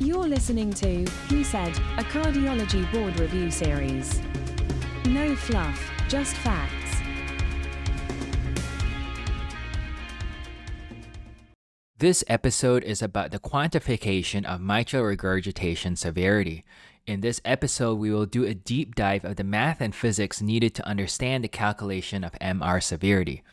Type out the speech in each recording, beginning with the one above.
You're listening to He Said, a cardiology board review series. No fluff, just facts. This episode is about the quantification of mitral regurgitation severity. In this episode, we will do a deep dive of the math and physics needed to understand the calculation of MR severity.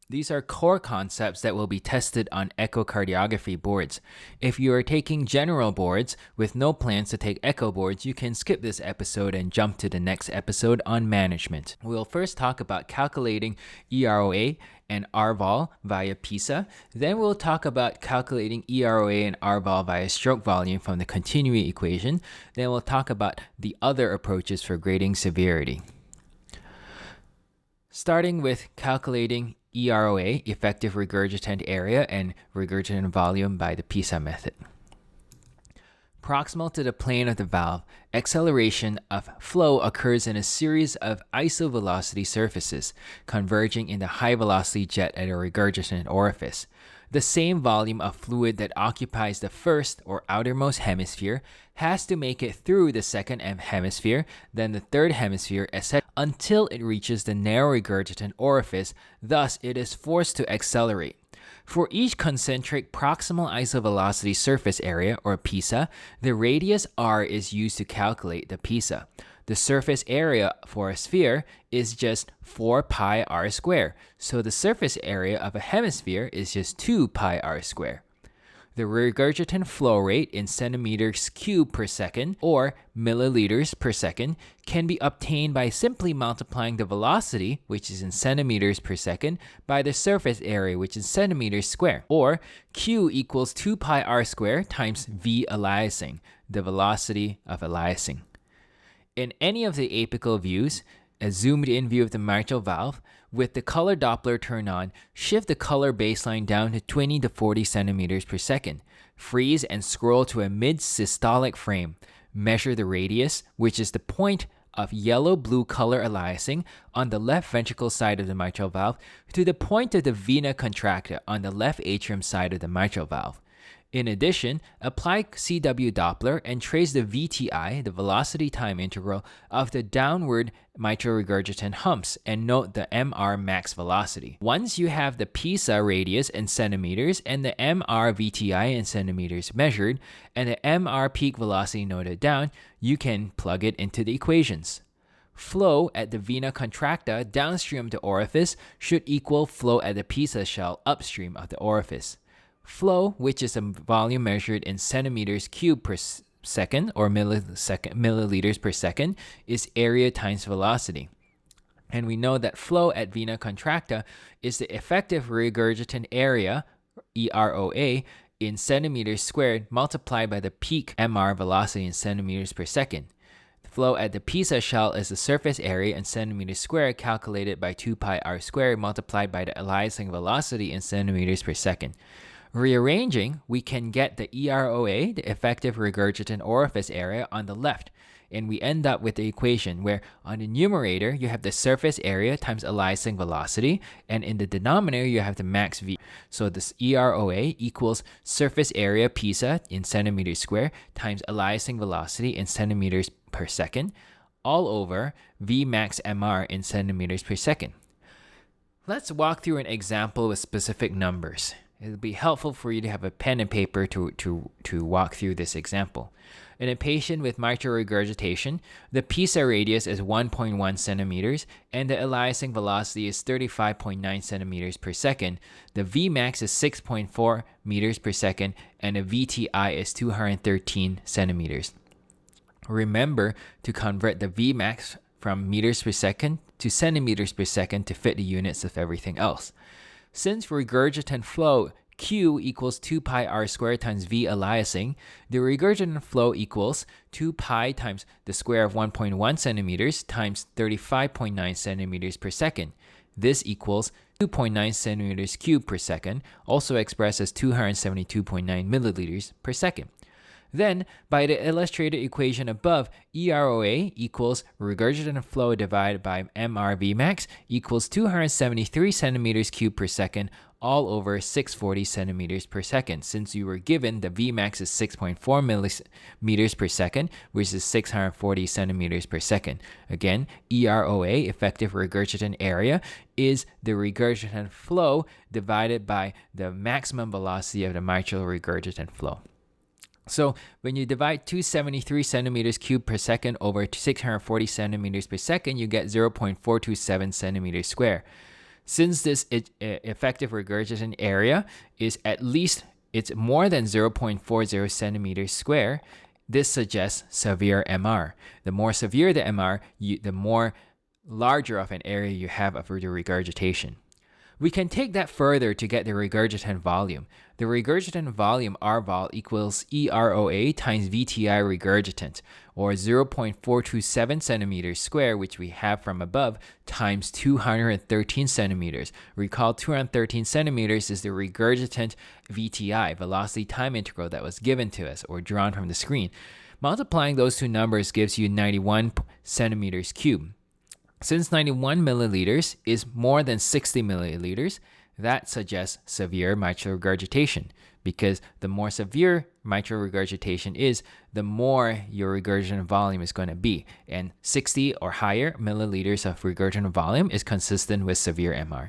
These are core concepts that will be tested on echocardiography boards. If you are taking general boards with no plans to take echo boards, you can skip this episode and jump to the next episode on management. We'll first talk about calculating EROA and RVol via PISA. Then we'll talk about calculating EROA and RVol via stroke volume from the continuity equation. Then we'll talk about the other approaches for grading severity. Starting with calculating EROA, effective regurgitant area, and regurgitant volume by the PISA method. Proximal to the plane of the valve, acceleration of flow occurs in a series of isovelocity surfaces converging in the high-velocity jet at a regurgitant orifice. The same volume of fluid that occupies the first or outermost hemisphere has to make it through the second hemisphere, then the third hemisphere, etc., until it reaches the narrow regurgitant orifice. Thus, it is forced to accelerate. For each concentric proximal isovelocity surface area, or PISA, the radius r is used to calculate the PISA. The surface area for a sphere is just 4 pi r squared, so the surface area of a hemisphere is just 2 pi r squared. The regurgitant flow rate in centimeters cubed per second or milliliters per second can be obtained by simply multiplying the velocity, which is in centimeters per second, by the surface area, which is centimeters squared, or Q equals 2 pi r squared times V aliasing, the velocity of aliasing. In any of the apical views, a zoomed-in view of the mitral valve, with the color Doppler turned on, shift the color baseline down to 20 to 40 centimeters per second. Freeze and scroll to a mid-systolic frame. Measure the radius, which is the point of yellow-blue color aliasing on the left ventricle side of the mitral valve, to the point of the vena contracta on the left atrium side of the mitral valve. In addition, apply CW Doppler and trace the VTI, the velocity time integral, of the downward mitral regurgitant humps and note the MR max velocity. Once you have the PISA radius in centimeters and the MR VTI in centimeters measured and the MR peak velocity noted down, you can plug it into the equations. Flow at the vena contracta downstream of the orifice should equal flow at the PISA shell upstream of the orifice. Flow, which is a volume measured in centimeters cubed per second or milliliters per second, is area times velocity. And we know that flow at vena contracta is the effective regurgitant area, EROA, in centimeters squared multiplied by the peak MR velocity in centimeters per second. Flow at the PISA shell is the surface area in centimeters squared calculated by 2 pi r squared multiplied by the aliasing velocity in centimeters per second. Rearranging, we can get the EROA, the effective regurgitant orifice area, on the left, and we end up with the equation where on the numerator you have the surface area times aliasing velocity, and in the denominator you have the max V. So this EROA equals surface area PISA in centimeters squared times aliasing velocity in centimeters per second, all over V max MR in centimeters per second. Let's walk through an example with specific numbers. It'll be helpful for you to have a pen and paper to walk through this example. In a patient with mitral regurgitation, the PISA radius is 1.1 centimeters and the aliasing velocity is 35.9 centimeters per second. The Vmax is 6.4 meters per second and the VTI is 213 centimeters. Remember to convert the Vmax from meters per second to centimeters per second to fit the units of everything else. Since regurgitant flow Q equals 2 pi r squared times V aliasing, the regurgitant flow equals 2 pi times the square of 1.1 centimeters times 35.9 centimeters per second. This equals 2.9 centimeters cubed per second, also expressed as 272.9 milliliters per second. Then, by the illustrated equation above, EROA equals regurgitant flow divided by MR Vmax equals 273 centimeters cubed per second, all over 640 centimeters per second, since you were given the Vmax is 6.4 millimeters per second, which is 640 centimeters per second. Again, EROA, effective regurgitant area, is the regurgitant flow divided by the maximum velocity of the mitral regurgitant flow. So when you divide 273 centimeters cubed per second over 640 centimeters per second, you get 0.427 centimeters square. Since this effective regurgitant area is it's more than 0.40 centimeters square, this suggests severe MR. The more severe the MR, the more larger of an area you have of the regurgitation. We can take that further to get the regurgitant volume. The regurgitant volume, RVol, equals EROA times VTI regurgitant, or 0.427 centimeters square, which we have from above, times 213 centimeters. Recall 213 centimeters is the regurgitant VTI, velocity time integral, that was given to us, or drawn from the screen. Multiplying those two numbers gives you 91 centimeters cubed. Since 91 milliliters is more than 60 milliliters, that suggests severe mitral regurgitation, because the more severe mitral regurgitation is, the more your regurgitant volume is going to be. And 60 or higher milliliters of regurgitant volume is consistent with severe MR.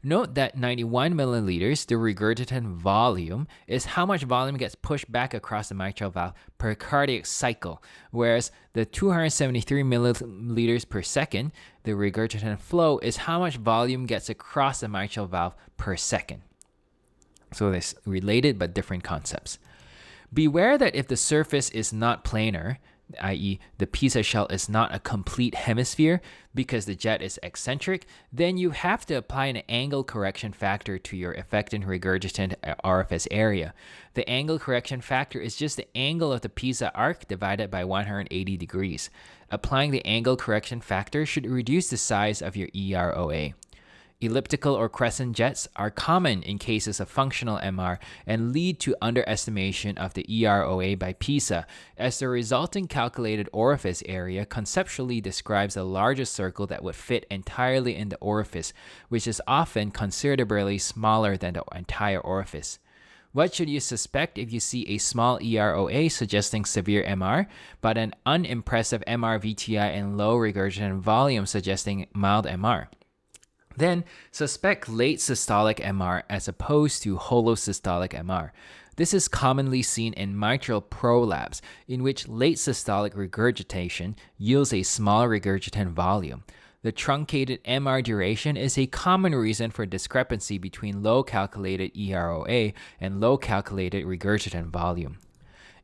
Note that 91 milliliters, the regurgitant volume, is how much volume gets pushed back across the mitral valve per cardiac cycle, whereas the 273 milliliters per second, the regurgitant flow, is how much volume gets across the mitral valve per second. So it's related but different concepts. Beware that if the surface is not planar, i.e. the PISA shell is not a complete hemisphere because the jet is eccentric, then you have to apply an angle correction factor to your effective regurgitant orifice area. The angle correction factor is just the angle of the PISA arc divided by 180 degrees. Applying the angle correction factor should reduce the size of your EROA. Elliptical or crescent jets are common in cases of functional MR and lead to underestimation of the EROA by PISA, as the resulting calculated orifice area conceptually describes a larger circle that would fit entirely in the orifice, which is often considerably smaller than the entire orifice. What should you suspect if you see a small EROA suggesting severe MR, but an unimpressive MR VTI and low regurgitant volume suggesting mild MR? Then suspect late systolic MR as opposed to holosystolic MR. This is commonly seen in mitral prolapse, in which late systolic regurgitation yields a small regurgitant volume. The truncated MR duration is a common reason for discrepancy between low calculated EROA and low calculated regurgitant volume.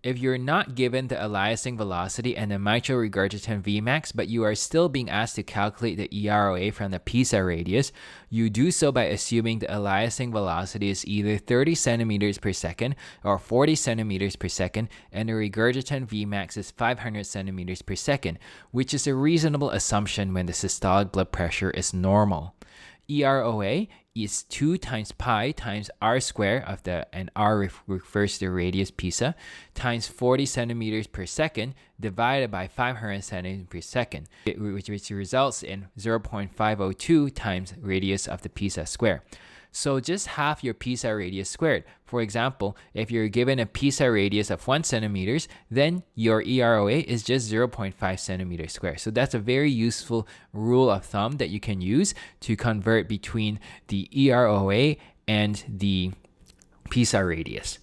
If you're not given the aliasing velocity and the mitral regurgitant Vmax, but you are still being asked to calculate the EROA from the PISA radius, you do so by assuming the aliasing velocity is either 30 centimeters per second or 40 centimeters per second, and the regurgitant Vmax is 500 centimeters per second, which is a reasonable assumption when the systolic blood pressure is normal. EROA is 2 times pi times r squared of and r refers to the radius PISA, times 40 centimeters per second divided by 500 centimeters per second, which results in 0.502 times radius of the PISA square. So just half your PISA radius squared. For example, if you're given a PISA radius of 1 centimeters, then your EROA is just 0.5 centimeters squared. So that's a very useful rule of thumb that you can use to convert between the EROA and the PISA radius.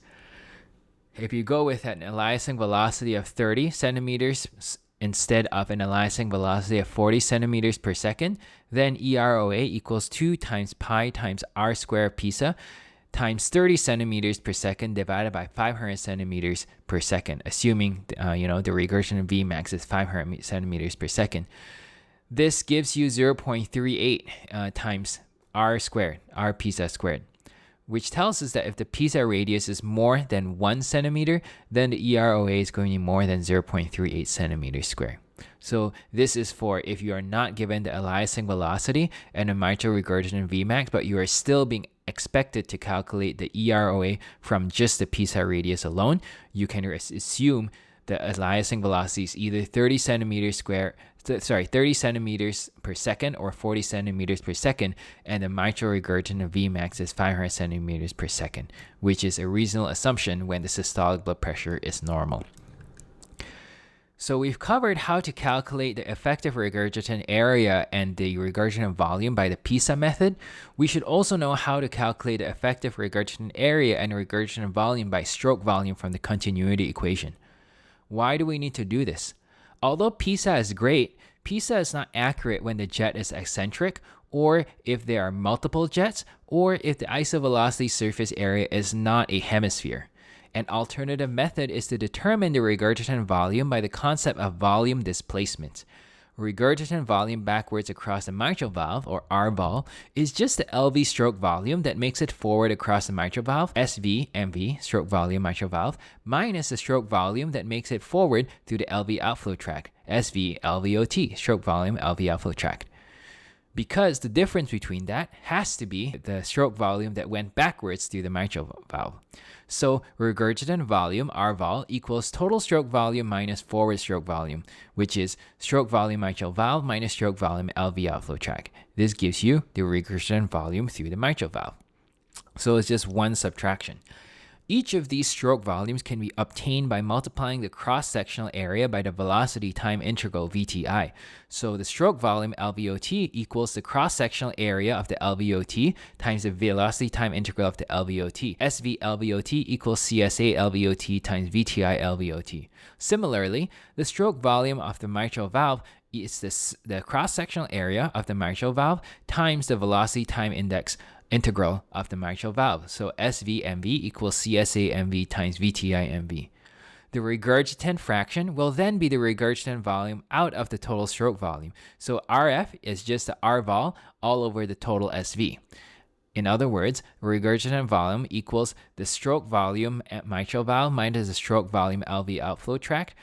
If you go with an aliasing velocity of 30 centimeters instead of an aliasing velocity of 40 centimeters per second, then EROA equals 2 times pi times r squared PISA times 30 centimeters per second divided by 500 centimeters per second, assuming the regurgitant Vmax is 500 centimeters per second. This gives you 0.38 times r squared, r PISA squared, which tells us that if the PISA radius is more than 1 centimeter, then the EROA is going to be more than 0.38 centimeters squared. So this is for if you are not given the aliasing velocity and a mitral regurgitant Vmax, but you are still being expected to calculate the EROA from just the PISA radius alone, you can assume the aliasing velocity is either 30 centimeters per second or 40 centimeters per second, and the mitral regurgitant Vmax is 500 centimeters per second, which is a reasonable assumption when the systolic blood pressure is normal. So we've covered how to calculate the effective regurgitant area and the regurgitant volume by the PISA method. We should also know how to calculate the effective regurgitant area and regurgitant volume by stroke volume from the continuity equation. Why do we need to do this? Although PISA is great, PISA is not accurate when the jet is eccentric, or if there are multiple jets, or if the isovelocity surface area is not a hemisphere. An alternative method is to determine the regurgitant volume by the concept of volume displacement. Regurgitant volume backwards across the mitral valve, or RVol, is just the LV stroke volume that makes it forward across the mitral valve, SV, MV, stroke volume mitral valve, minus the stroke volume that makes it forward through the LV outflow tract, SV, LVOT, stroke volume, LV outflow tract. Because the difference between that has to be the stroke volume that went backwards through the mitral valve. So regurgitant volume, RVol, equals total stroke volume minus forward stroke volume, which is stroke volume mitral valve minus stroke volume LV outflow tract. This gives you the regurgitant volume through the mitral valve. So it's just one subtraction. Each of these stroke volumes can be obtained by multiplying the cross-sectional area by the velocity time integral VTI. So the stroke volume LVOT equals the cross-sectional area of the LVOT times the velocity time integral of the LVOT. SV LVOT equals CSA LVOT times VTI LVOT. Similarly, the stroke volume of the mitral valve is the cross-sectional area of the mitral valve times the velocity time integral of the mitral valve. So SVMV equals CSAMV times VTIMV. The regurgitant fraction will then be the regurgitant volume out of the total stroke volume. So RF is just the RVol all over the total SV. In other words, regurgitant volume equals the stroke volume at mitral valve minus the stroke volume LV outflow tract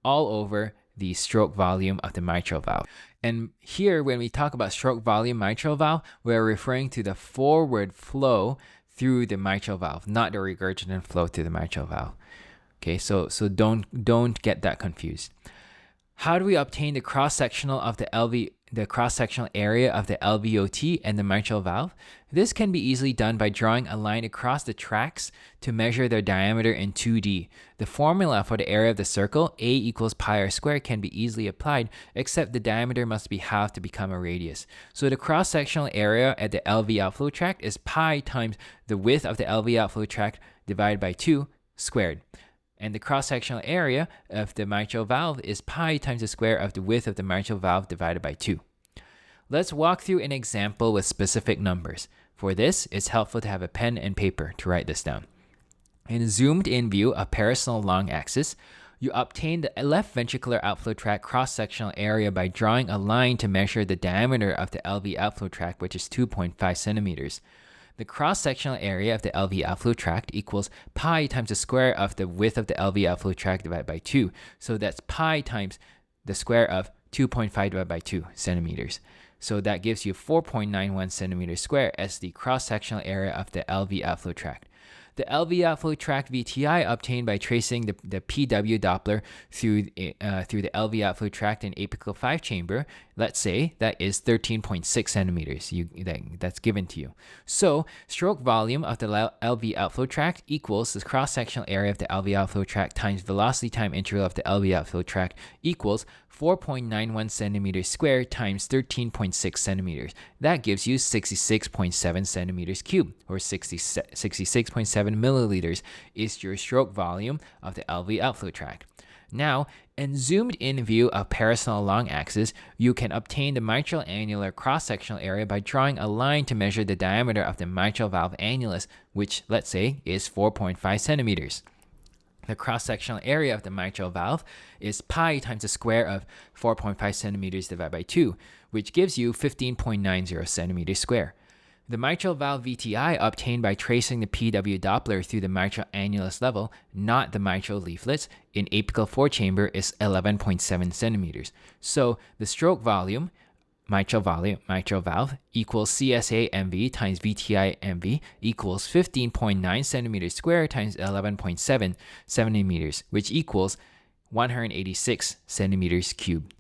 all over the stroke volume of the mitral valve. And here, when we talk about stroke volume mitral valve, we're referring to the forward flow through the mitral valve, not the regurgitant flow through the mitral valve. Okay, so don't get that confused. How do we obtain the cross-sectional of the cross-sectional area of the LVOT and the mitral valve? This can be easily done by drawing a line across the tracks to measure their diameter in 2D. The formula for the area of the circle, A equals pi r squared, can be easily applied, except the diameter must be halved to become a radius. So the cross-sectional area at the LV outflow tract is pi times the width of the LV outflow tract divided by 2 squared. And the cross-sectional area of the mitral valve is pi times the square of the width of the mitral valve divided by 2. Let's walk through an example with specific numbers. For this, it's helpful to have a pen and paper to write this down. In a zoomed-in view of parasol long axis, you obtain the left ventricular outflow tract cross-sectional area by drawing a line to measure the diameter of the LV outflow tract, which is 2.5 centimeters. The cross-sectional area of the LV outflow tract equals pi times the square of the width of the LV outflow tract divided by 2. So that's pi times the square of 2.5 divided by 2 centimeters. So that gives you 4.91 centimeters squared as the cross-sectional area of the LV outflow tract. The LV outflow tract VTI obtained by tracing the PW Doppler through the LV outflow tract in apical 5 chamber, let's say that is 13.6 centimeters. That's given to you. So stroke volume of the LV outflow tract equals the cross-sectional area of the LV outflow tract times velocity time integral of the LV outflow tract equals 4.91 centimeters squared times 13.6 centimeters. That gives you 66.7 centimeters cubed, or 66.7 milliliters is your stroke volume of the LV outflow tract. Now, in zoomed-in view of parasol long axis, you can obtain the mitral annular cross-sectional area by drawing a line to measure the diameter of the mitral valve annulus, which, let's say, is 4.5 centimeters. The cross-sectional area of the mitral valve is pi times the square of 4.5 centimeters divided by 2, which gives you 15.90 centimeters squared. The mitral valve VTI obtained by tracing the PW Doppler through the mitral annulus level, not the mitral leaflets, in apical 4 chamber is 11.7 centimeters. So the stroke volume, mitral valve equals CSA MV times VTI MV equals 15.9 centimeters squared times 11.7 centimeters, which equals 186 centimeters cubed.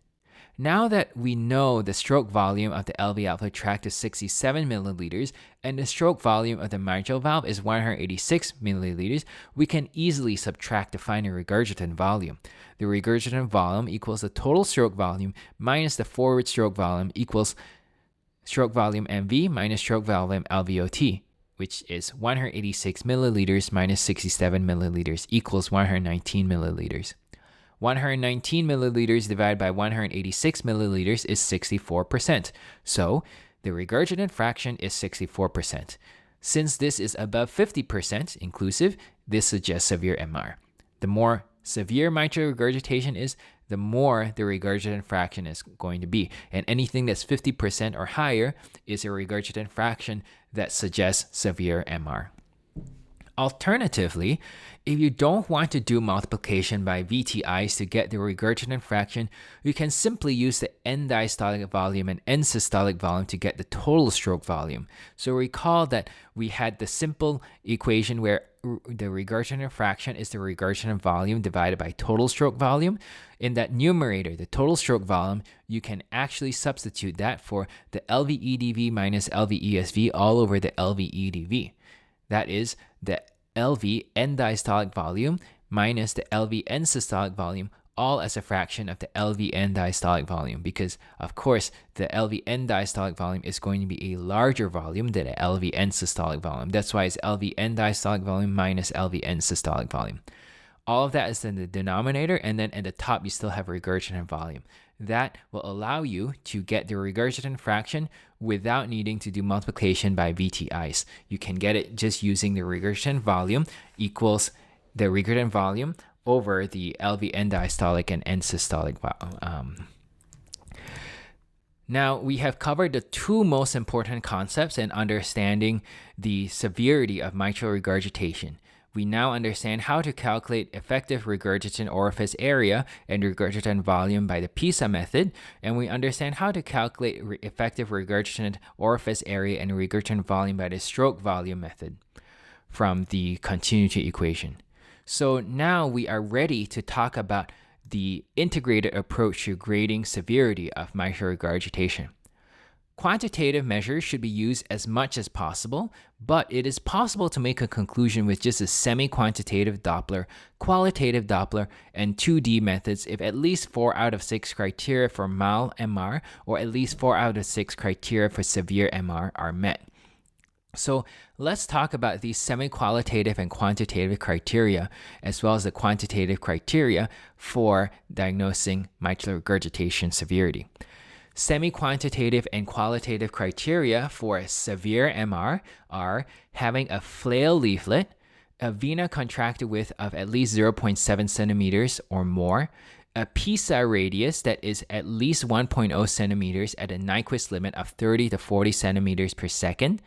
Now that we know the stroke volume of the LV outflow tract is 67 milliliters and the stroke volume of the mitral valve is 186 milliliters, we can easily subtract to find the regurgitant volume. The regurgitant volume equals the total stroke volume minus the forward stroke volume equals stroke volume MV minus stroke volume LVOT, which is 186 milliliters minus 67 milliliters equals 119 milliliters. 119 milliliters divided by 186 milliliters is 64%. So the regurgitant fraction is 64%. Since this is above 50% inclusive, this suggests severe MR. The more severe mitral regurgitation is, the more the regurgitant fraction is going to be. And anything that's 50% or higher is a regurgitant fraction that suggests severe MR. Alternatively, if you don't want to do multiplication by VTIs to get the regurgitant fraction, you can simply use the end diastolic volume and end systolic volume to get the total stroke volume. So recall that we had the simple equation where the regurgitant fraction is the regurgitant volume divided by total stroke volume. In that numerator, the total stroke volume, you can actually substitute that for the LVEDV minus LVESV all over the LVEDV. That is the LV end diastolic volume minus the LV end systolic volume, all as a fraction of the LV end diastolic volume, because of course the LV end diastolic volume is going to be a larger volume than the LV end systolic volume. That's why it's LV end diastolic volume minus LV end systolic volume. All of that is in the denominator, and then at the top you still have regurgitant volume. That will allow you to get the regurgitant fraction without needing to do multiplication by VTIs. You can get it just using the regurgitant volume equals the regurgitant volume over the LV end diastolic and end systolic volume. Now, we have covered the two most important concepts in understanding the severity of mitral regurgitation. We now understand how to calculate effective regurgitant orifice area and regurgitant volume by the PISA method, and we understand how to calculate effective regurgitant orifice area and regurgitant volume by the stroke volume method from the continuity equation. So now we are ready to talk about the integrated approach to grading severity of mitral regurgitation. Quantitative measures should be used as much as possible, but it is possible to make a conclusion with just a semi-quantitative Doppler, qualitative Doppler, and 2D methods if at least 4 out of 6 criteria for mild MR or at least 4 out of 6 criteria for severe MR are met. So let's talk about these semi-qualitative and quantitative criteria, as well as the quantitative criteria for diagnosing mitral regurgitation severity. Semi-quantitative and qualitative criteria for severe MR are having a flail leaflet, a vena contracted width of at least 0.7 centimeters or more, a PISA radius that is at least 1.0 centimeters at a Nyquist limit of 30 to 40 centimeters per second,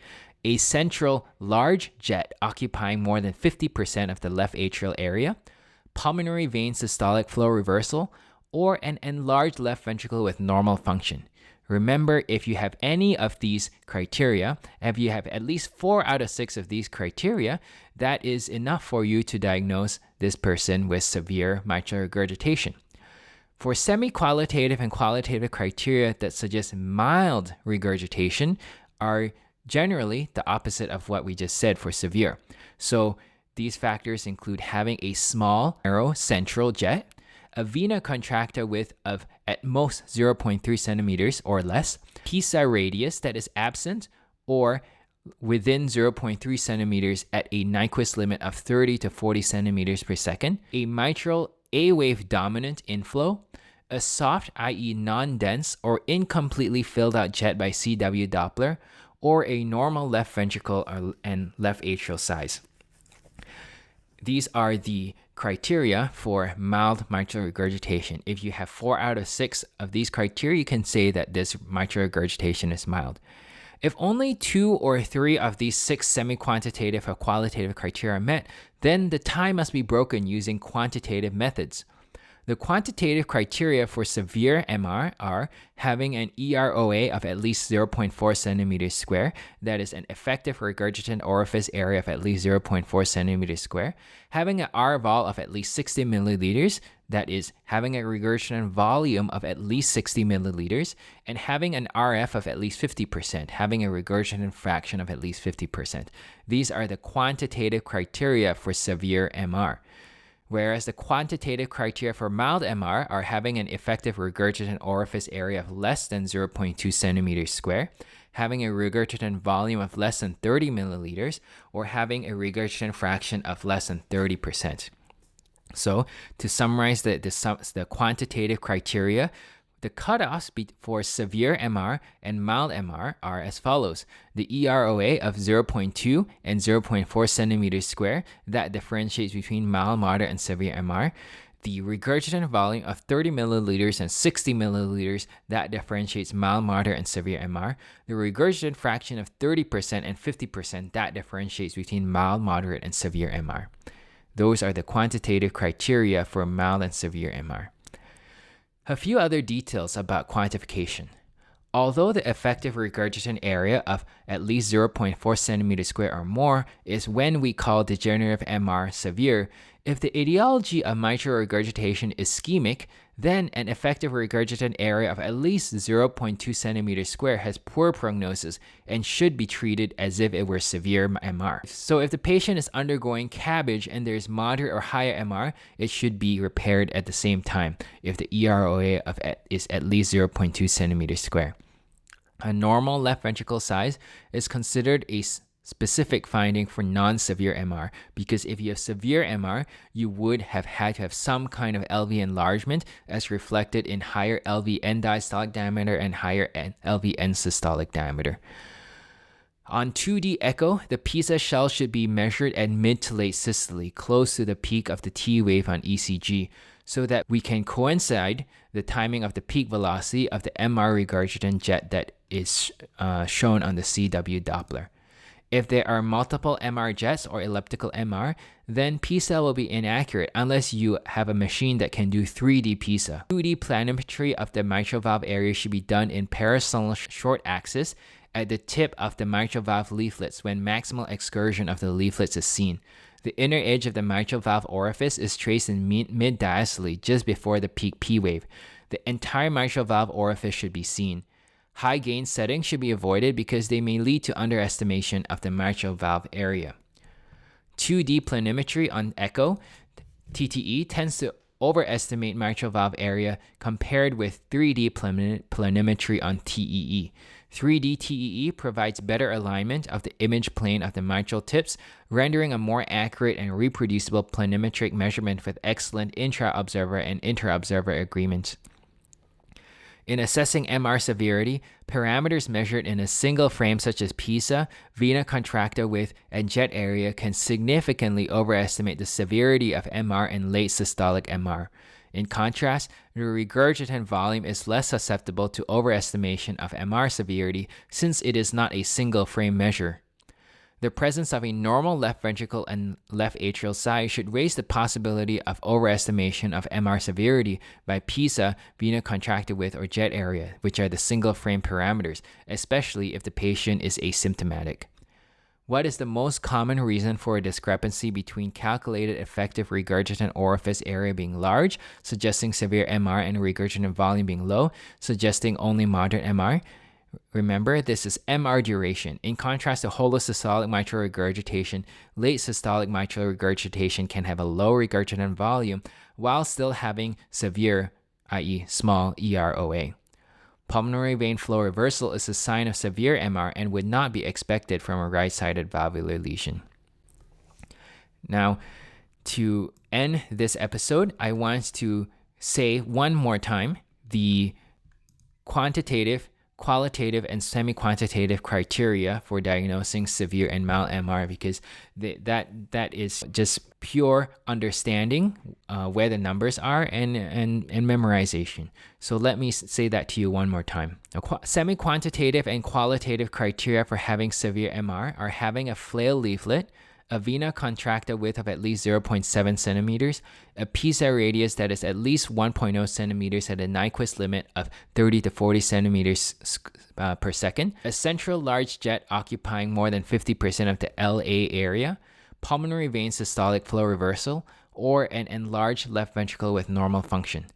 a central large jet occupying more than 50% of the left atrial area, pulmonary vein systolic flow reversal, or an enlarged left ventricle with normal function. Remember, if you have any of these criteria, if you have at least 4 out of 6 of these criteria, that is enough for you to diagnose this person with severe mitral regurgitation. For semi-qualitative and qualitative criteria that suggest mild regurgitation are generally the opposite of what we just said for severe. So these factors include having a small, narrow central jet, a vena contracta width of at most 0.3 centimeters or less, PISA radius that is absent or within 0.3 centimeters at a Nyquist limit of 30 to 40 centimeters per second, a mitral A-wave dominant inflow, a soft, i.e. non-dense or incompletely filled out jet by CW Doppler, or a normal left ventricle and left atrial size. These are the criteria for mild mitral regurgitation. If you have 4 out of 6 of these criteria, you can say that this mitral regurgitation is mild. If only 2 or 3 of these 6 semi-quantitative or qualitative criteria are met, then the tie must be broken using quantitative methods. The quantitative criteria for severe MR are having an EROA of at least 0.4 centimeters square, that is an effective regurgitant orifice area of at least 0.4 centimeters square, having an RVol of at least 60 milliliters, that is, having a regurgitant volume of at least 60 milliliters, and having an RF of at least 50%, having a regurgitant fraction of at least 50%. These are the quantitative criteria for severe MR. Whereas the quantitative criteria for mild MR are having an effective regurgitant orifice area of less than 0.2 centimeters square, having a regurgitant volume of less than 30 milliliters, or having a regurgitant fraction of less than 30%. So, to summarize the quantitative criteria, the cutoffs for severe MR and mild MR are as follows. The EROA of 0.2 and 0.4 centimeters square, that differentiates between mild, moderate, and severe MR. The regurgitant volume of 30 milliliters and 60 milliliters, that differentiates mild, moderate, and severe MR. The regurgitant fraction of 30% and 50%, that differentiates between mild, moderate, and severe MR. Those are the quantitative criteria for mild and severe MR. A few other details about quantification. Although the effective regurgitant area of at least 0.4 centimeters square or more is when we call degenerative MR severe, if the etiology of mitral regurgitation is ischemic, then an effective regurgitant area of at least 0.2 centimeters square has poor prognosis and should be treated as if it were severe MR. So if the patient is undergoing CABG and there's moderate or higher MR, it should be repaired at the same time if the EROA is at least 0.2 centimeters square. A normal left ventricle size is considered a specific finding for non-severe MR, because if you have severe MR, you would have had to have some kind of LV enlargement as reflected in higher LV end diastolic diameter and higher LV end systolic diameter. On 2D echo, the PISA shell should be measured at mid to late systole, close to the peak of the T wave on ECG, so that we can coincide the timing of the peak velocity of the MR regurgitant jet that is shown on the CW Doppler. If there are multiple MR jets or elliptical MR, then PISA will be inaccurate unless you have a machine that can do 3D PISA. 2D planimetry of the mitral valve area should be done in parasternal short axis at the tip of the mitral valve leaflets when maximal excursion of the leaflets is seen. The inner edge of the mitral valve orifice is traced in mid-diastole just before the peak P wave. The entire mitral valve orifice should be seen. High gain settings should be avoided because they may lead to underestimation of the mitral valve area. 2D planimetry on echo, TTE, tends to overestimate mitral valve area compared with 3D planimetry on TEE. 3D TEE provides better alignment of the image plane of the mitral tips, rendering a more accurate and reproducible planimetric measurement with excellent intra-observer and inter-observer agreements. In assessing MR severity, parameters measured in a single frame such as PISA, vena contracta width, and jet area can significantly overestimate the severity of MR in late systolic MR. In contrast, the regurgitant volume is less susceptible to overestimation of MR severity since it is not a single frame measure. The presence of a normal left ventricle and left atrial size should raise the possibility of overestimation of MR severity by PISA, vena contracta width, or jet area, which are the single frame parameters, especially if the patient is asymptomatic. What is the most common reason for a discrepancy between calculated effective regurgitant orifice area being large, suggesting severe MR, and regurgitant volume being low, suggesting only moderate MR? Remember, this is MR duration. In contrast to holosystolic mitral regurgitation, late systolic mitral regurgitation can have a low regurgitant volume while still having severe, i.e. small EROA. Pulmonary vein flow reversal is a sign of severe MR and would not be expected from a right-sided valvular lesion. Now, to end this episode, I want to say one more time the quantitative, qualitative, and semi-quantitative criteria for diagnosing severe and mild MR, because that is just pure understanding where the numbers are and memorization. So let me say that to you one more time. Semi-quantitative and qualitative criteria for having severe MR are having a flail leaflet, a vena contracta width of at least 0.7 centimeters, a PISA radius that is at least 1.0 centimeters at a Nyquist limit of 30 to 40 centimeters per second, a central large jet occupying more than 50% of the LA area, pulmonary vein systolic flow reversal, or an enlarged left ventricle with normal function.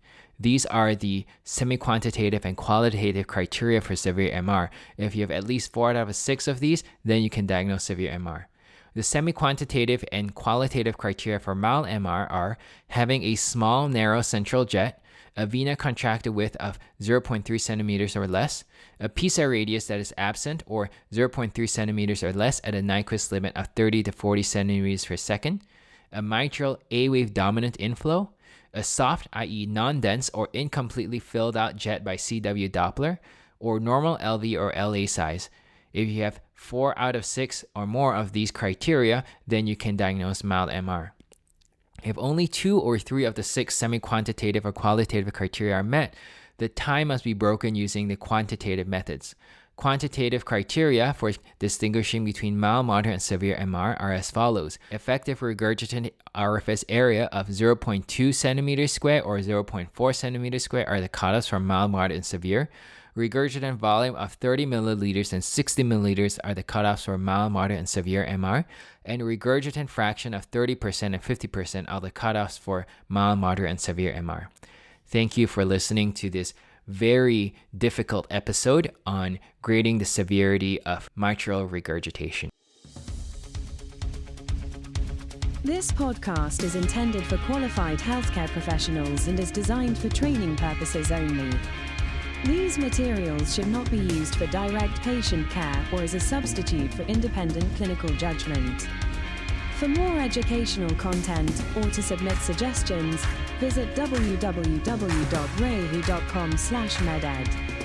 These are the semi-quantitative and qualitative criteria for severe MR. If you have at least 4 out of 6 of these, then you can diagnose severe MR. The semi-quantitative and qualitative criteria for mild MR are having a small, narrow central jet, a vena contracted width of 0.3 centimeters or less, a PISA radius that is absent or 0.3 centimeters or less at a Nyquist limit of 30 to 40 centimeters per second, a mitral A-wave dominant inflow, a soft, i.e. non-dense or incompletely filled out jet by CW Doppler, or normal LV or LA size. If you have 4 out of 6 or more of these criteria, then you can diagnose mild MR. If only 2 or 3 of the 6 semi-quantitative or qualitative criteria are met, the time must be broken using the quantitative methods. Quantitative criteria for distinguishing between mild, moderate, and severe MR are as follows. Effective regurgitant orifice area of 0.2 centimeters square or 0.4 centimeters square are the cutoffs for mild, moderate, and severe. Regurgitant volume of 30 milliliters and 60 milliliters are the cutoffs for mild, moderate, and severe MR. And regurgitant fraction of 30% and 50% are the cutoffs for mild, moderate, and severe MR. Thank you for listening to this very difficult episode on grading the severity of mitral regurgitation. This podcast is intended for qualified healthcare professionals and is designed for training purposes only. These materials should not be used for direct patient care or as a substitute for independent clinical judgment. For more educational content or to submit suggestions, visit www.rehu.com/meded.